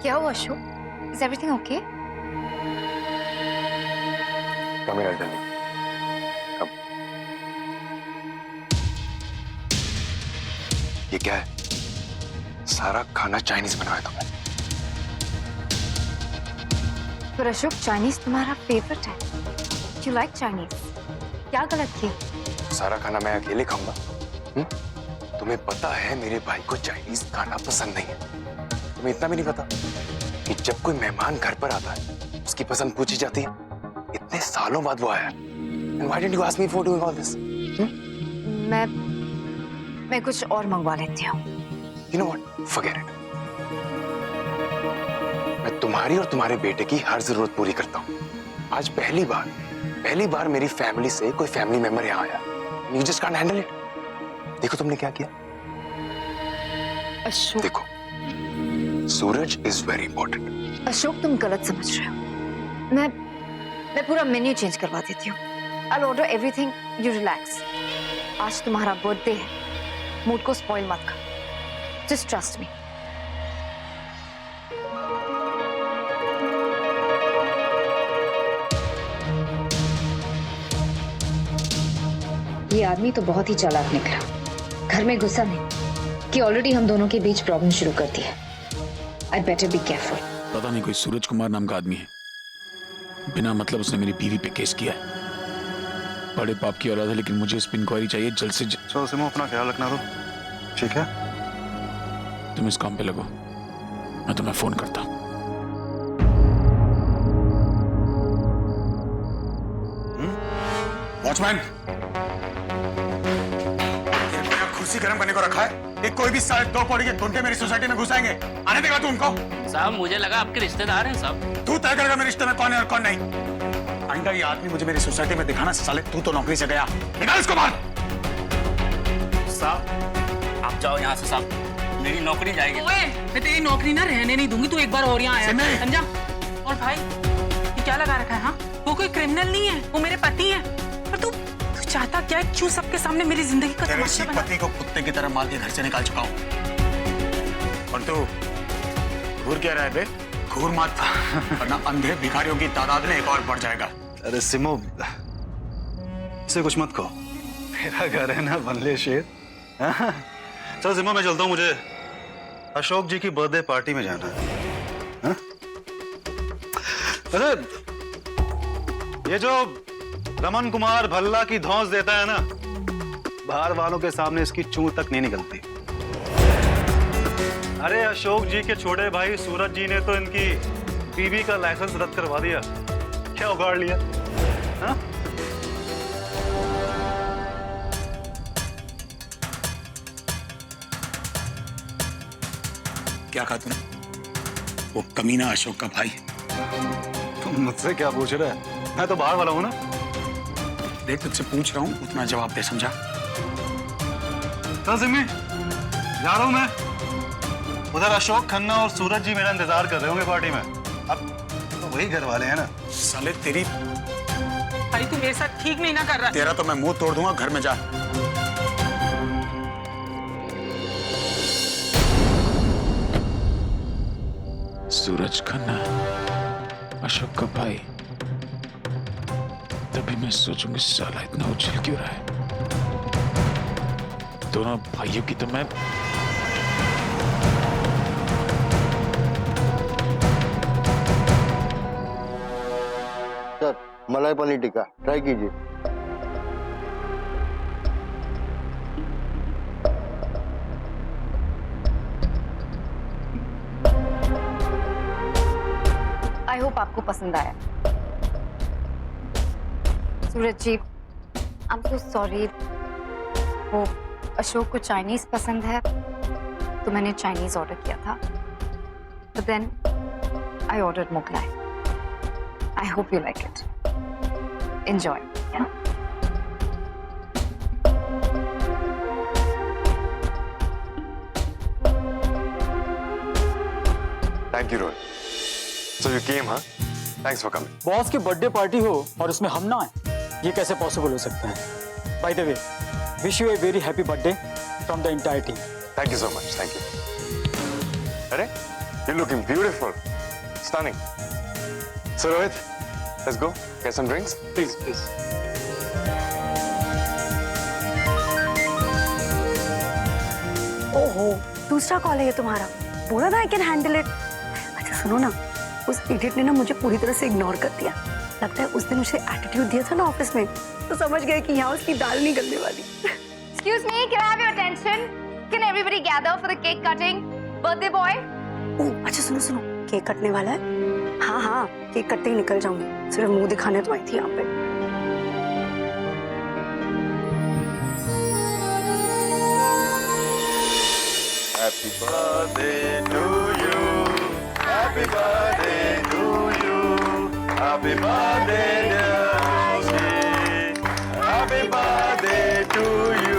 क्या हुआ Ashok? Is everything okay? Come here, darling. Come. ये क्या है? सारा खाना चाइनीज बनाया तुमने। पर अशोक, चाइनीज तुम्हारा फेवरेट है। You like Chinese? क्या गलत किया? सारा खाना मैं अकेले खाऊंगा? तुम्हें पता है मेरे भाई को चाइनीज खाना पसंद नहीं है। तुम्हें इतना भी नहीं पता कि जब कोई मेहमान घर पर आता है उसकी पसंद पूछी जाती है? इतने सालों बाद वो आया। And why didn't you ask me for doing all this? मैं कुछ और मंगवा लेती हूँ। You know what? Forget it. मैं तुम्हारी और तुम्हारे बेटे की हर जरूरत पूरी करता हूँ। आज पहली बार मेरी फैमिली से कोई फैमिली मेंबर यहाँ आया। You just can't handle it. देखो तुमने क्या किया। अशोक, देखो, सूरज is very important. अशोक तुम गलत समझ रहे हो। मैं पूरा मेन्यू चेंज करवा देती हूँ। I'll order everything. You relax. आज तुम्हारा बर्थडे है। मूड को स्पॉइल मत कर। Just trust me. ये आदमी तो बहुत ही चालाक निकला। घर में घुसा नहीं कि ऑलरेडी हम दोनों के बीच प्रॉब्लम शुरू कर दी है। I better be careful. पता नहीं कोई सूरज कुमार नाम का आदमी है, बिना मतलब उसने मेरी बीवी पे केस किया है। बड़े पाप की औलाद है, लेकिन मुझे इस पे इंक्वायरी चाहिए जल्द से जल्द। चलो सिमो, अपना ख्याल रखना तो ठीक है। तुम इस काम पे लगो, मैं तुम्हें फोन करता हूँ। वॉचमैन, कुर्सी गर्म करने को रखा है। एक कोई भी 2 पौड़ी के गुंडे मेरी सोसाइटी में घुसाएंगे। आने देगा तू उनको? साहब मुझे लगा आपके रिश्तेदार हैं साहब। तू तय करेगा मेरे रिश्ते में कौन है और कौन नहीं। आइंदा ये आदमी मुझे मेरी सोसाइटी में दिखाना साले तू तो नौकरी से गया। निकाल इसको बाहर। साहब आप जाओ यहाँ से साहब, मेरी नौकरी जाएगी। ओए, मैं तेरी नौकरी ना रहने नहीं दूंगी। तू एक बार और यहाँ आया समझा? और भाई ये क्या लगा रखा है? हाँ, वो कोई क्रिमिनल नहीं है, वो मेरे पति है। पर तू चाहता क्या है? क्यों सबके सामने मेरी जिंदगी का तमाशा बना? पति को कुत्ते की तरह मार के घर से निकाल चुका हूँ। और तू घूर क्या रहा है बे? घूर मत, वरना अंधे भिखारियों की तादाद में एक और बढ़ जाएगा। अरे सिमो, इसे कुछ मत कहो। मेरा घर है ना, बनले शेर। चलो सिमो, मैं चलता हूँ। मुझे अशोक जी की बर्थडे पार्टी में जाना है। अरे ये जो रमन कुमार भल्ला की धौंस देता है ना, बाहर वालों के सामने इसकी चूं तक नहीं निकलती। अरे अशोक जी के छोटे भाई सूरज जी ने तो इनकी बीवी का लाइसेंस रद्द करवा दिया। क्या उगाड़ लिया? हाँ? क्या कहा तूने? वो कमीना अशोक का भाई। तुम मुझसे क्या पूछ रहे हैं? मैं तो बाहर वाला हूं ना। देख, तुझसे पूछ रहा हूँ, उतना जवाब दे, समझा? चल सिमी, जा रहा हूं मैं। उधर अशोक खन्ना और सूरज जी मेरा इंतजार कर रहे होंगे पार्टी में। अब तो वही घर वाले हैं ना। साले तेरी, भाई तू मेरे साथ ठीक नहीं ना कर रहा। तेरा तो मैं मुंह तोड़ दूंगा। घर में जा। सूरज खन्ना अशोक का भाई, तभी मैं सोचूंगी साला इतना उछल क्यों रहा है। दोनों भाइयों की तो मैं सर, मलाई पनीर टिक्का ट्राई कीजिए। आई होप आपको पसंद आया। सूरज जी, आई एम सो सॉरी। वो अशोक को चाइनीज पसंद है तो मैंने चाइनीज ऑर्डर किया था, but then I ordered Mughlai. I hope you like it. Enjoy. Thank you, Rohit. So you came, huh? Thanks for coming. Boss की बर्थडे पार्टी हो और उसमें हम ना आए, ये कैसे पॉसिबल हो सकता है? By the way, wish U a very happy birthday from the entire team. Thank you so much. Thank you. अरे You're looking beautiful. Stunning. So Rohit, let's go. Get some drinks. Please please. ओहो, दूसरा call है ये तुम्हारा। बोला ना I can handle it. अच्छा सुनो ना, उस इडियट ने ना मुझे पूरी तरह से इग्नोर कर दिया। लगता है उस दिन उसे एटीट्यूड दिया था ना ऑफिस में, तो समझ गए कि यहाँ उसकी दाल नहीं गलने वाली। Excuse me, can I have your attention? Can everybody gather for the cake cutting? Birthday boy? ओह अच्छा सुनो सुनो, केक कटने वाला है। हाँ हाँ, केक कटते ही निकल जाऊंगी, सिर्फ मुंह दिखाने तो आई थी यहाँ पे। Happy birthday to you. Happy birthday to you. Happy birthday dear Rishi. Happy birthday to you.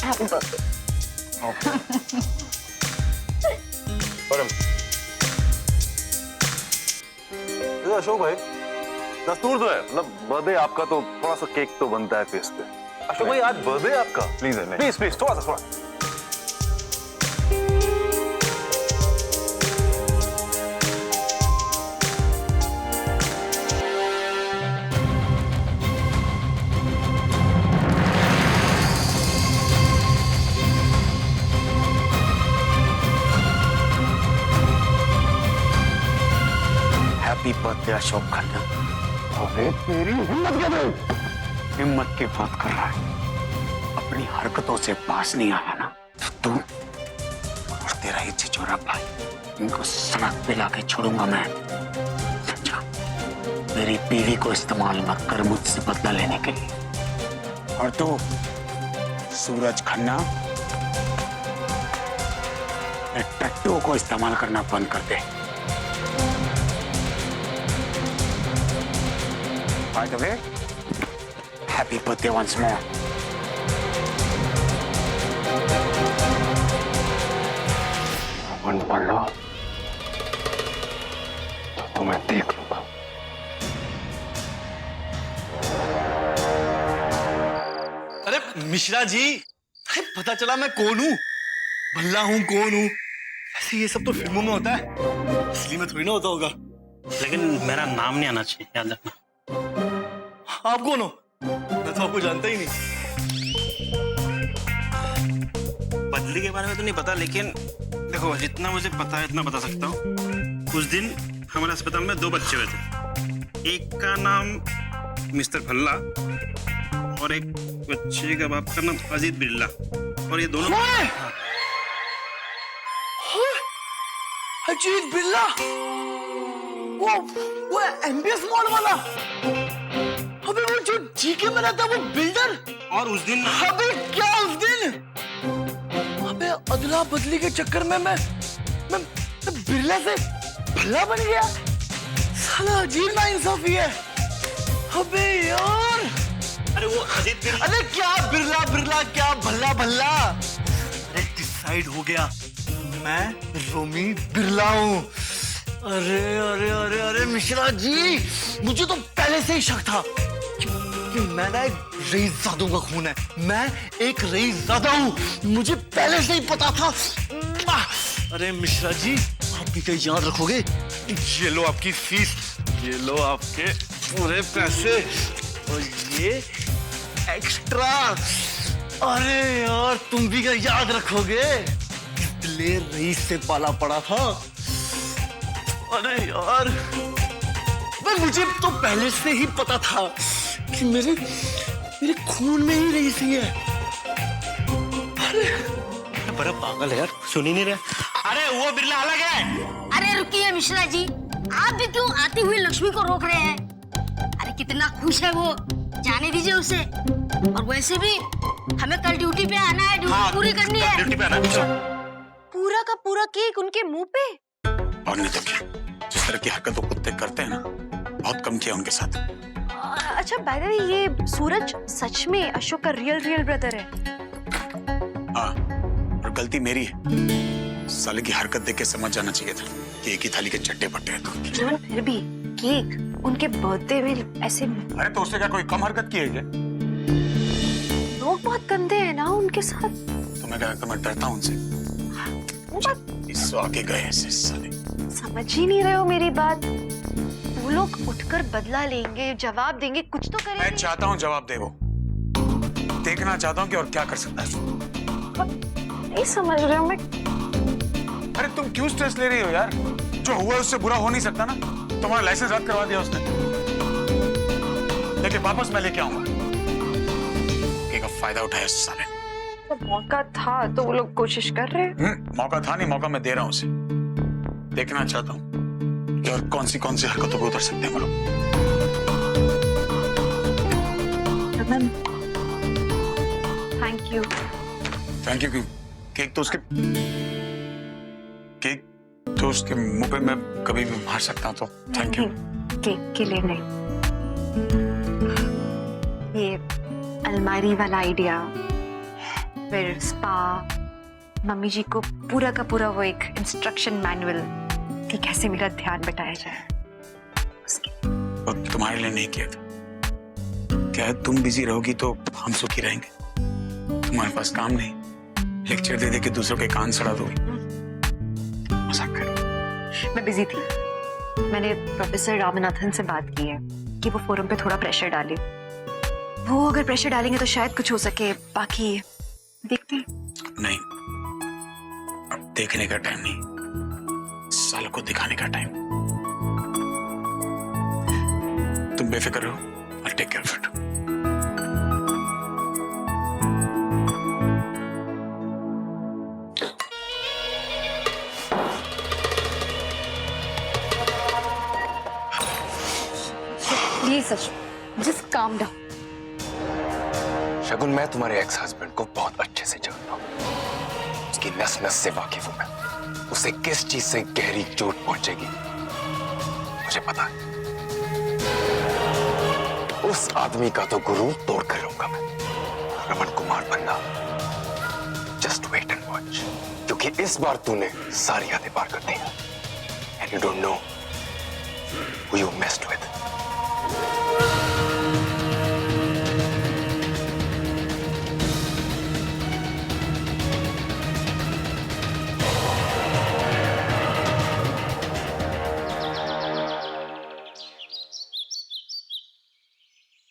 Happy birthday. Ashok भाई, दस्तूर तो है, मतलब बर्थडे आपका तो थोड़ा सा केक तो बनता है फेस पे। अशोक भाई आज बर्थडे आपका, प्लीज प्लीज प्लीज थोड़ा सा। Happy birthday Ashok Khanna. अरे तेरी हिम्मत क्या है? हिम्मत की बात कर रहा है, अपनी हरकतों से पास नहीं आया ना तो तू और तेरा ही छिछोरा भाई इनको सड़क पे लाके छोड़ूंगा मैं, समझा? मेरी बीवी को इस्तेमाल मत कर मुझसे बदला लेने के लिए। और तू सूरज खन्ना, टट्टू को इस्तेमाल करना बंद कर दे। By the way, happy birthday once more. One पढ़ लो तो तुम्हें देख लूंगा। अरे मिश्रा जी, अरे पता चला मैं कौन हूँ, भल्ला हूँ, कौन हूँ। ऐसे ये सब तो फिल्मों में होता है, असली में थोड़ी ना होता होगा। लेकिन मेरा नाम नहीं आना चाहिए, याद रखना। आप कौन हो? मैं तो आपको जानता ही नहीं। बदली के बारे में तो नहीं पता, लेकिन देखो जितना मुझे पता है इतना बता सकता हूँ। उस दिन हमारे अस्पताल में 2 बच्चे हुए थे, एक का नाम मिस्टर भल्ला और एक बच्चे का बाप का नाम अजीत बिरला, और ये दोनों अजीत बिरला, वो एमबीएस मॉल वाला, अबे वो जो जीके में रहता वो बिल्डर। और उस दिन अबे क्या उस दिन, अबे अदला बदली के चक्कर में मैं बिरला से भल्ला बन गया। साला अजीब नाइंसाफी है। अबे यार, अरे वो अजीत बिरला, अरे क्या बिरला बिरला, क्या भल्ला भल्ला। अरे डिसाइड हो गया, मैं रोमी बिरला हूँ। अरे अरे अरे अरे मिश्रा जी, मुझे तो पहले से ही शक था कि मैं ना एक रईसजादों का खून है। मैं एक रईसजादा हूँ, मुझे पहले से ही पता था। अरे मिश्रा जी, आप भी कहीं याद रखोगे? ये लो आपकी फीस, ये लो आपके पूरे पैसे, और ये एक्स्ट्रा। अरे यार तुम भी क्या याद रखोगे? दिलेर रईस से पाला पड़ा था। अरे यार, मुझे तो पहले से ही पता था कि मेरे खून में ही रईस ही है। अरे बड़ा पागल है यार, सुन ही नहीं रहा। अरे वो बिरला अलग है। अरे रुकिए मिश्रा जी, आप भी क्यों आती हुई लक्ष्मी को रोक रहे हैं? अरे कितना खुश है वो, जाने दीजिए उसे। और वैसे भी हमें कल ड्यूटी पे आना है, ड्यूटी पूरी करनी है। ड्यूटी पे आना है। पूरा का पूरा केक उनके मुंह पे। और नहीं तो क्या, जिस तरह की हरकत वो कुत्ते करते हैं ना, बहुत कम किया उनके साथ। अच्छा बाय द वे ये सूरज सच में अशोक का रियल ब्रदर है? हाँ, और गलती मेरी है। साले की हरकत देख के समझ जाना चाहिए था कि एक ही थाली के चट्टे पट्टे हैं तो। जीवन फिर भी केक उनके बर्थडे में ऐसे अरे तो उससे क्या कोई कम हरकत की है क्या? लोग बहुत गंदे हैं ना उनके साथ। तुम्हें क्या लगता मैं डरता हूँ उनसे? इस आगे गए ऐसे साले। समझ ही नहीं रहे हो मेरी बात। वो लोग उठकर बदला लेंगे, जवाब देंगे, कुछ तो करेंगे। मैं चाहता हूँ जवाब दे वो। देखना चाहता हूँ कि और क्या कर सकता है। नहीं समझ रहे हो मैं। अरे तुम क्यों स्ट्रेस ले रही हो यार? जो हुआ उससे बुरा हो नहीं सकता ना। तुम्हारा लाइसेंस रद्द करवा दिया उसने, लेकिन वापस मैं लेके आऊंगा। एक फायदा उठाया उस साले ने। तो मौका था तो वो लोग कोशिश कर रहे हैं। मौका था नहीं, मौका मैं दे रहा हूँ उसे। देखना चाहता हूँ कि और कौन सी हरकतों को उतर सकते हैं वो लोग। Thank you. Thank you. Cake तो उसके मुंह पे मैं कभी भी मार सकता हूँ तो थैंक यू। केक के लिए नहीं, ये अलमारी वाला आइडिया, फिर स्पा, मम्मी जी को पूरा का पूरा वो एक इंस्ट्रक्शन मैनुअल कि कैसे मेरा ध्यान बटाया जाए उसके। और तुम्हारे लिए नहीं किया था। क्या है, तुम बिजी रहोगी तो हम सुखी रहेंगे। तुम्हारे पास काम नहीं, लेक्चर दे दे के दूसरों के कान सड़ा दोगे। मजाक कर। मैं बिजी थी। मैंने प्रोफेसर रामनाथन से बात की है कि वो फोरम पे थोड़ा प्रेशर डाले। वो अगर प्रेशर डालेंगे तो शायद कुछ हो सके, बाकी देखते हैं। नहीं, अब देखने का टाइम नहीं, सालों को दिखाने का टाइम। तुम बेफिक्र रहो, I'll take care of it. Please सच, जस्ट काम डाउन। शगुन, मैं तुम्हारे एक्स हस्बैंड को बहुत अच्छे से जानता हूँ। उसकी नस नस से वाकिफ हूं मैं। उसे किस चीज से गहरी चोट पहुंचेगी मुझे पता है। उस आदमी का तो गुरूर तोड़ कर रहूंगा मैं। रमन कुमार बनना, जस्ट वेट एंड वॉच, क्योंकि इस बार तूने सारी हदें पार कर दी हैं। And you don't know who you messed with.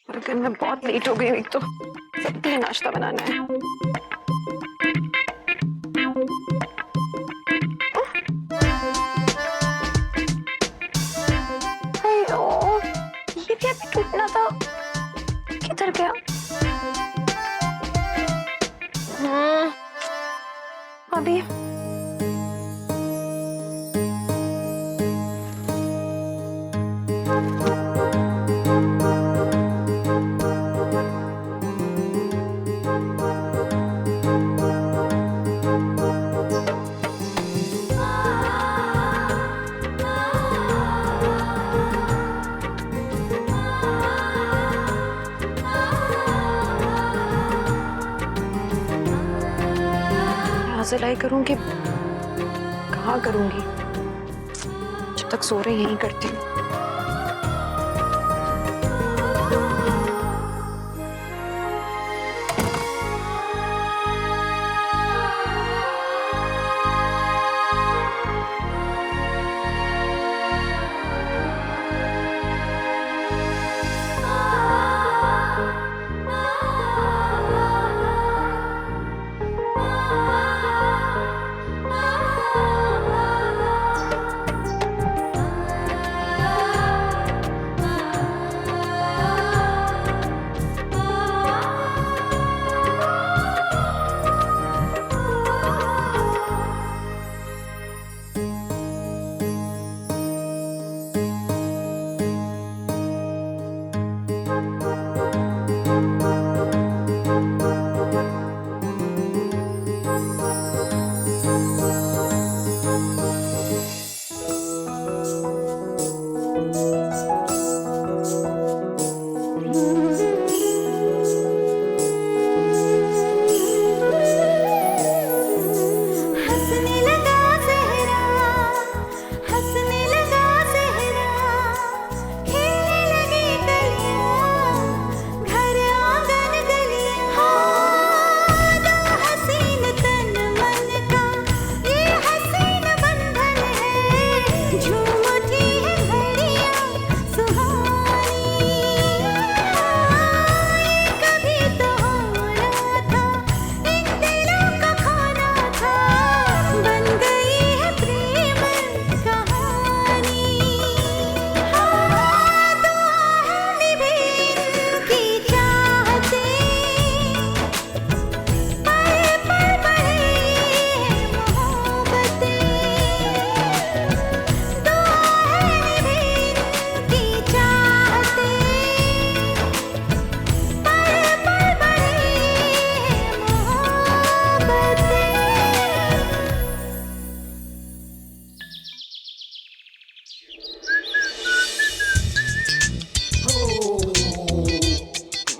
लेकिन मैं बहुत लेट हो गई। एक तो सबके लिए नाश्ता बनाना है। ये क्या भी टूटना था, किधर गया? अभी सिलाई करूंगी, कहाँ करूंगी? जब तक सो रहे यहीं करती हूँ।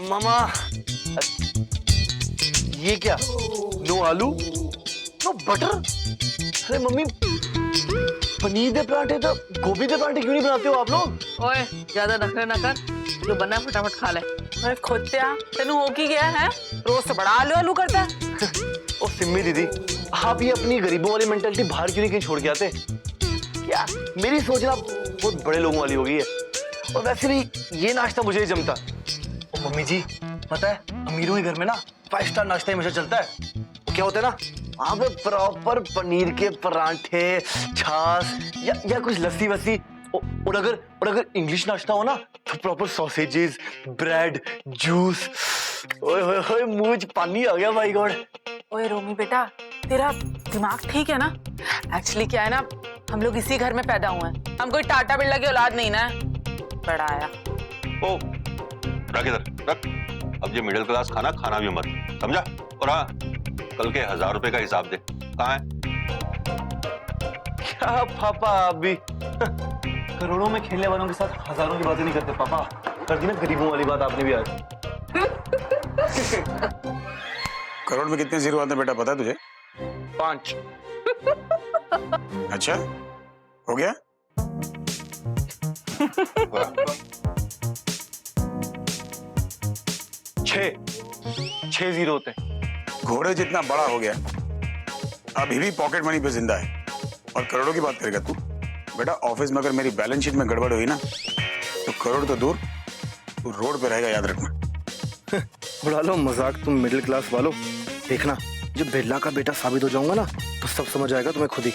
मामा ये क्या? नो आलू नो बटर? अरे मम्मी पनीर के पराठे तो गोभी के पराठे क्यों नहीं बनाते हो आप लोग? ओए ज्यादा नखरे न कर, जो बना है फटाफट खा ले। अरे खोत्या तेनू हो की गया है, रोज से बड़ा आलू आलू करता है। ओ सिम्मी दीदी, आप ये अपनी गरीबों वाली मेंटालिटी बाहर क्यों नहीं कहीं छोड़ के आते? क्या मेरी सोच ना बहुत बड़े लोगों वाली हो गई है, और वैसे भी ये नाश्ता मुझे ही जमता। ओ मम्मी जी, पता है अमीरों के घर में ना 5 स्टार नाश्ता हमेशा चलता है। वो क्या होता है ना, वहाँ पे प्रॉपर पनीर के पराठे, छाछ या कुछ लस्सी वस्सी, और अगर इंग्लिश नाश्ता हो ना तो प्रॉपर सॉसेजेस, ब्रेड, जूस। ओए होए होए, मुंह में पानी आ गया भाई गॉड। ओए रोमी बेटा, तेरा दिमाग ठीक है ना? एक्चुअली क्या है ना, हम लोग इसी घर में पैदा हुए हैं, हम कोई टाटा बिरला की औलाद नहीं ना। बड़ा आया। ओ रख इधर रख। अब ये मिडिल क्लास खाना खाना भी मत, समझा? और हाँ, कल के 1000 रुपए का हिसाब दे। कहाँ है? क्या पापा, आप भी करोड़ों में खेलने वालों के साथ हजारों की बातें नहीं करते पापा। कर दी ना गरीबों वाली बात आपने भी आज। करोड़ में कितने जीरो आते हैं बेटा, पता है तुझे? 5। अच्छा हो गया। 6 जीरो होते हैं। घोड़े जितना बड़ा हो गया, अभी भी पॉकेट मनी पे जिंदा है और करोड़ों की बात करेगा तू? बेटा ऑफिस में अगर मेरी बैलेंस शीट में गड़बड़ हुई ना तो करोड़ तो दूर, तू रोड पे रहेगा, याद रखना। उड़ा लो मजाक तुम मिडिल क्लास वालों। देखना जब बिरला का बेटा साबित हो जाऊंगा ना तो सब समझ आएगा तुम्हें खुद ही।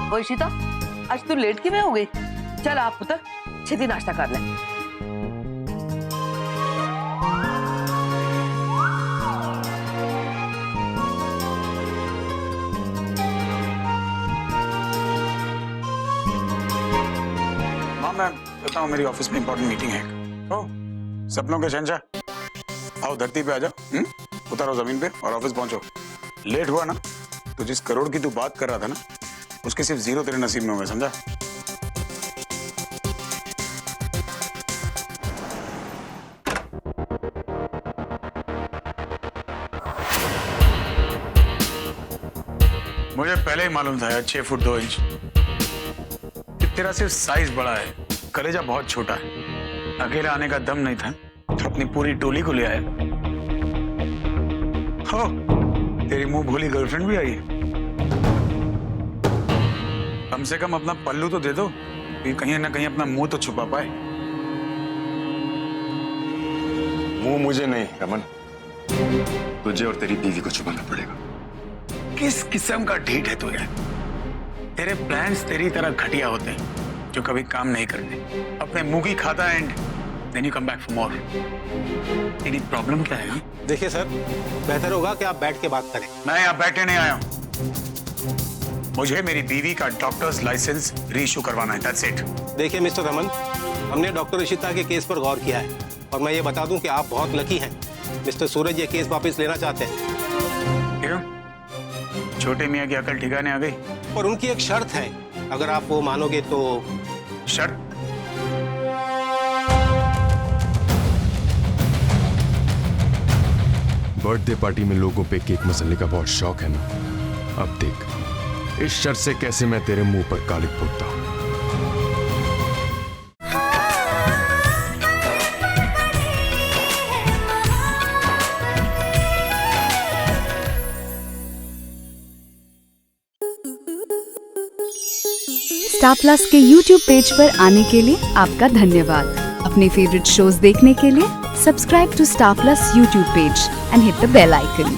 ओए शीता, आज तू लेट क्यों हो गई? चल आप पुत्र छेती नाश्ता कर ले। माँ मैं कहता हूँ मेरी ऑफिस में इंपॉर्टेंट मीटिंग है। ओ सपनों के शहंशाह, आओ धरती पे आ जाओ, उतारो जमीन पे और ऑफिस पहुंचो। लेट हुआ ना तो जिस करोड़ की तू बात कर रहा था ना, उसके सिर्फ 0 तेरे नसीब में हुए, समझा? मुझे पहले ही मालूम था यार, 6 फुट 2 इंच। तेरा सिर्फ साइज बड़ा है, कलेजा बहुत छोटा है। अकेला आने का दम नहीं था तो अपनी पूरी टोली को ले आया। हो तेरी मुंह भोली गर्लफ्रेंड भी आई है। कम से कम अपना पल्लू तो दे दो कि कहीं ना कहीं अपना मुंह तो छुपा पाए। मुंह मुझे नहीं रमन, तुझे और तेरी बीवी को छुपाना पड़ेगा। किस किस्म का ढीठ है तू यार? तेरे प्लान्स तेरी तरह घटिया होते हैं जो कभी काम नहीं करते। अपने मुंह की खाता and then you come back for more. तेरी प्रॉब्लम क्या है? देखिए सर, बेहतर होगा कि आप बैठ के बात करें। मैं यहाँ बैठने नहीं आया हूँ, मुझे मेरी बीवी का डॉक्टर्स लाइसेंस रीइश्यू करवाना है, दैट्स इट। देखिए मिस्टर रमन, हमने डॉक्टर इशिता के केस पर गौर किया है और मैं ये बता दूं कि आप बहुत लकी हैं। मिस्टर सूरज ये केस वापस लेना चाहते हैं। क्यों? छोटे मियाँ की अकल ठिकाने आ गई? और उनकी एक शर्त है, अगर आप वो मानोगे तो। शर्त? बर्थडे पार्टी में लोगों पे केक मसलने का बहुत शौक है ना, अब देख इस शर्त से कैसे मैं तेरे मुंह पर कालिक पोतता हूं। स्टार प्लस के YouTube पेज पर आने के लिए आपका धन्यवाद। अपने फेवरेट शोज देखने के लिए subscribe to Star Plus YouTube page and hit the bell icon.